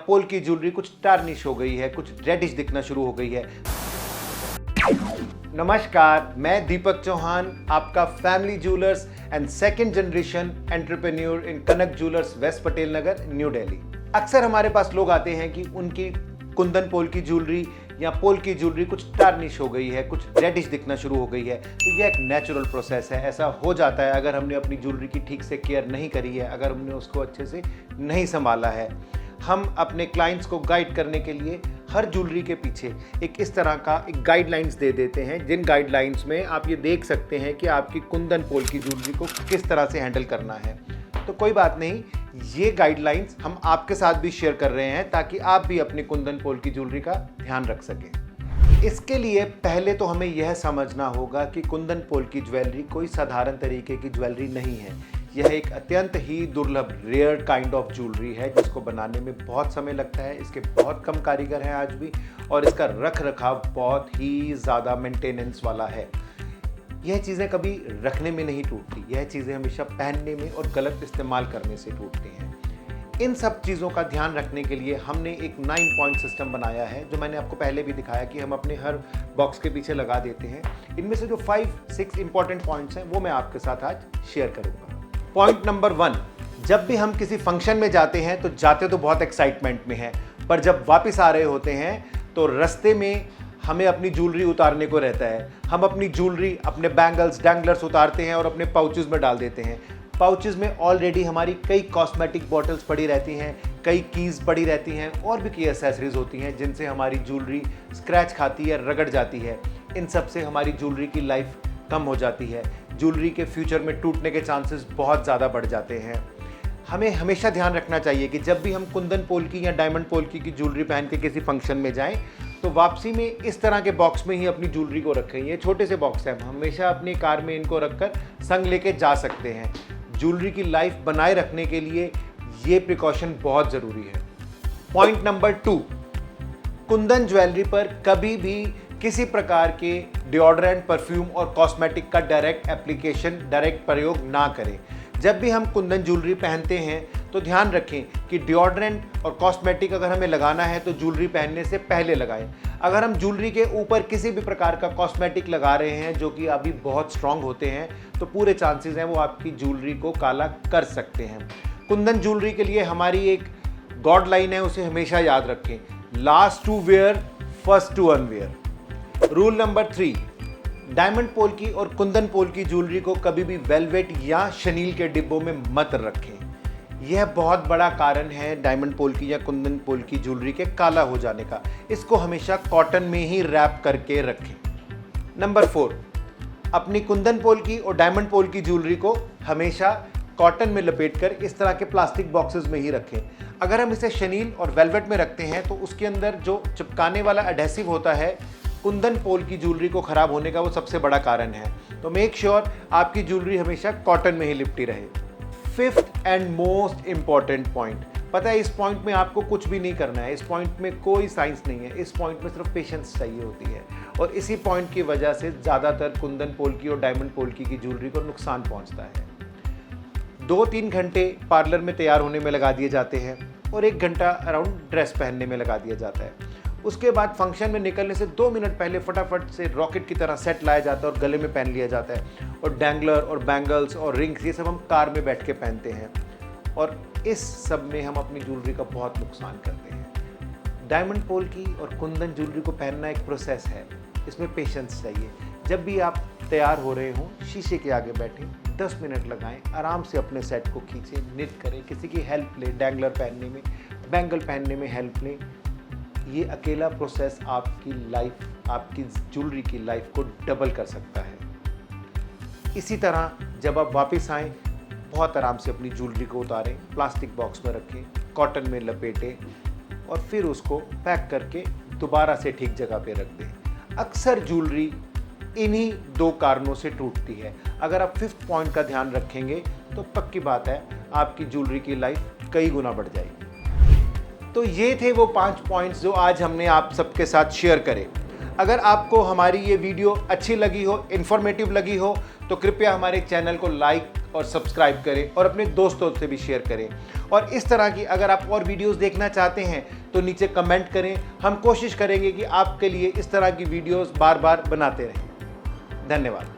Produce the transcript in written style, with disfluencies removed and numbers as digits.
पोल की ज्वेलरी कुछ टार्निश हो गई है, कुछ रेडिश दिखना शुरू हो गई है। नमस्कार, मैं दीपक चौहान, आपका family jewellers and second generation entrepreneur in Kanak jewellers, West Patel Nagar, New Delhi. अक्सर हमारे पास लोग आते हैं कि उनकी कुंदन पोल की ज्वेलरी या पोल की ज्वेलरी कुछ टार्निश हो गई है, कुछ रेडिश दिखना शुरू हो गई है। तो यह एक नेचुरल प्रोसेस है, ऐसा हो जाता है अगर हमने अपनी ज्वेलरी की ठीक से केयर नहीं करी है, अगर हमने उसको अच्छे से नहीं संभाला है। हम अपने क्लाइंट्स को गाइड करने के लिए हर ज्वेलरी के पीछे एक इस तरह का एक गाइडलाइंस दे देते हैं, जिन गाइडलाइंस में आप ये देख सकते हैं कि आपकी कुंदन पोल की ज्वेलरी को किस तरह से हैंडल करना है। तो कोई बात नहीं, ये गाइडलाइंस हम आपके साथ भी शेयर कर रहे हैं ताकि आप भी अपनी कुंदन पोल की ज्वेलरी का ध्यान रख सकें। इसके लिए पहले तो हमें यह समझना होगा कि कुंदन पोल की ज्वेलरी कोई साधारण तरीके की ज्वेलरी नहीं है। यह एक अत्यंत ही दुर्लभ रेयर काइंड ऑफ ज्वेलरी है जिसको बनाने में बहुत समय लगता है। इसके बहुत कम कारीगर हैं आज भी, और इसका रख रखाव बहुत ही ज़्यादा मेंटेनेंस वाला है। यह चीज़ें कभी रखने में नहीं टूटती, यह चीज़ें हमेशा पहनने में और गलत इस्तेमाल करने से टूटती हैं। इन सब चीज़ों का ध्यान रखने के लिए हमने एक 9 पॉइंट सिस्टम बनाया है, जो मैंने आपको पहले भी दिखाया कि हम अपने हर बॉक्स के पीछे लगा देते हैं। इनमें से जो 5-6 इंपॉर्टेंट पॉइंट्स हैं वो मैं आपके साथ आज शेयर करूँगा। पॉइंट नंबर 1, जब भी हम किसी फंक्शन में जाते हैं तो जाते तो बहुत एक्साइटमेंट में हैं, पर जब वापस आ रहे होते हैं तो रास्ते में हमें अपनी ज्वेलरी उतारने को रहता है। हम अपनी ज्वेलरी, अपने बैंगल्स, डैंगलर्स उतारते हैं और अपने पाउचेस में डाल देते हैं। पाउचेस में ऑलरेडी हमारी कई कॉस्मेटिक बॉटल्स पड़ी रहती हैं, कई कीज़ पड़ी रहती हैं और भी कई एसेसरीज होती हैं जिनसे हमारी ज्वेलरी स्क्रैच खाती है, रगड़ जाती है। इन सब से हमारी ज्वेलरी की लाइफ कम हो जाती है। ज्वेलरी के फ्यूचर में टूटने के चांसेस बहुत ज़्यादा बढ़ जाते हैं। हमें हमेशा ध्यान रखना चाहिए कि जब भी हम कुंदन पोल की या डायमंड पोल की ज्वेलरी पहन के किसी फंक्शन में जाएं तो वापसी में इस तरह के बॉक्स में ही अपनी ज्वेलरी को रखें। ये छोटे से बॉक्स हैं, हम हमेशा अपनी कार में इनको रखकर संग लेके जा सकते हैं। ज्वेलरी की लाइफ बनाए रखने के लिए ये प्रिकॉशन बहुत ज़रूरी है। पॉइंट नंबर 2, कुंदन ज्वेलरी पर कभी भी किसी प्रकार के डिओड्रेंट, परफ्यूम और कॉस्मेटिक का डायरेक्ट एप्लीकेशन, डायरेक्ट प्रयोग ना करें। जब भी हम कुंदन ज्वेलरी पहनते हैं तो ध्यान रखें कि डिओड्रेंट और कॉस्मेटिक अगर हमें लगाना है तो ज्वेलरी पहनने से पहले लगाएं। अगर हम ज्वेलरी के ऊपर किसी भी प्रकार का कॉस्मेटिक लगा रहे हैं जो कि अभी बहुत स्ट्रांग होते हैं तो पूरे चांसेस हैं वो आपकी ज्वेलरी को काला कर सकते हैं। कुंदन ज्वेलरी के लिए हमारी एक गॉड लाइन है, उसे हमेशा याद रखें, last to wear first to unwear. Rule number 3, diamond polki और कुंदन पोल की ज्वेलरी को कभी भी वेलवेट या शनील के डिब्बों में मत रखें। यह बहुत बड़ा कारण है डायमंड पोल की या कुंदन पोल की ज्वेलरी के काला हो जाने का। इसको हमेशा कॉटन में ही रैप करके रखें। नंबर 4, अपनी कुंदन पोल की और डायमंड पोल की ज्वेलरी को हमेशा कॉटन में लपेटकर इस तरह के प्लास्टिक बॉक्सेस में ही रखें। अगर हम इसे शनील और वेलवेट में रखते हैं तो उसके अंदर जो चिपकाने वाला एडहेसिव होता है, कुंदन पोल की ज्वेलरी को खराब होने का वो सबसे बड़ा कारण है। तो मेक श्योर आपकी ज्वेलरी हमेशा कॉटन में ही लिपटी रहे। 5th and most important point, पता है इस पॉइंट में आपको कुछ भी नहीं करना है, इस पॉइंट में कोई साइंस नहीं है, इस पॉइंट में सिर्फ पेशेंस चाहिए होती है। और इसी पॉइंट की वजह से ज़्यादातर कुंदन पोल की और डायमंड पोल की ज्वेलरी को नुकसान पहुंचता है। 2-3 घंटे पार्लर में तैयार होने में लगा दिए जाते हैं और 1 घंटा अराउंड ड्रेस पहनने में लगा दिया जाता है। उसके बाद फंक्शन में निकलने से 2 मिनट पहले फटाफट से रॉकेट की तरह सेट लाया जाता है और गले में पहन लिया जाता है। और डैंगलर और बैंगल्स और रिंग्स ये सब हम कार में बैठ के पहनते हैं और इस सब में हम अपनी ज्वेलरी का बहुत नुकसान करते हैं। डायमंड पोल की और कुंदन ज्वेलरी को पहनना एक प्रोसेस है, इसमें पेशेंस चाहिए। जब भी आप तैयार हो रहे हों, शीशे के आगे बैठें, 10 मिनट लगाएं, आराम से अपने सेट को खींचें, निट करें, किसी की हेल्प लें, डैंगलर पहनने में, बैंगल पहनने में हेल्प लें। ये अकेला प्रोसेस आपकी लाइफ, आपकी ज्वेलरी की लाइफ को डबल कर सकता है। इसी तरह जब आप वापस आएँ, बहुत आराम से अपनी ज्वेलरी को उतारें, प्लास्टिक बॉक्स में रखें, कॉटन में लपेटें और फिर उसको पैक करके दोबारा से ठीक जगह पे रख दें। अक्सर ज्वेलरी इन्हीं 2 कारणों से टूटती है। अगर आप 5th पॉइंट का ध्यान रखेंगे तो पक्की बात है आपकी ज्वेलरी की लाइफ कई गुना बढ़ जाएगी। तो ये थे वो 5 पॉइंट्स जो आज हमने आप सबके साथ शेयर करे। अगर आपको हमारी ये वीडियो अच्छी लगी हो, इन्फॉर्मेटिव लगी हो, तो कृपया हमारे चैनल को लाइक और सब्सक्राइब करें और अपने दोस्तों से भी शेयर करें। और इस तरह की अगर आप और वीडियोस देखना चाहते हैं तो नीचे कमेंट करें, हम कोशिश करेंगे कि आपके लिए इस तरह की वीडियोस बार बार बनाते रहें। धन्यवाद।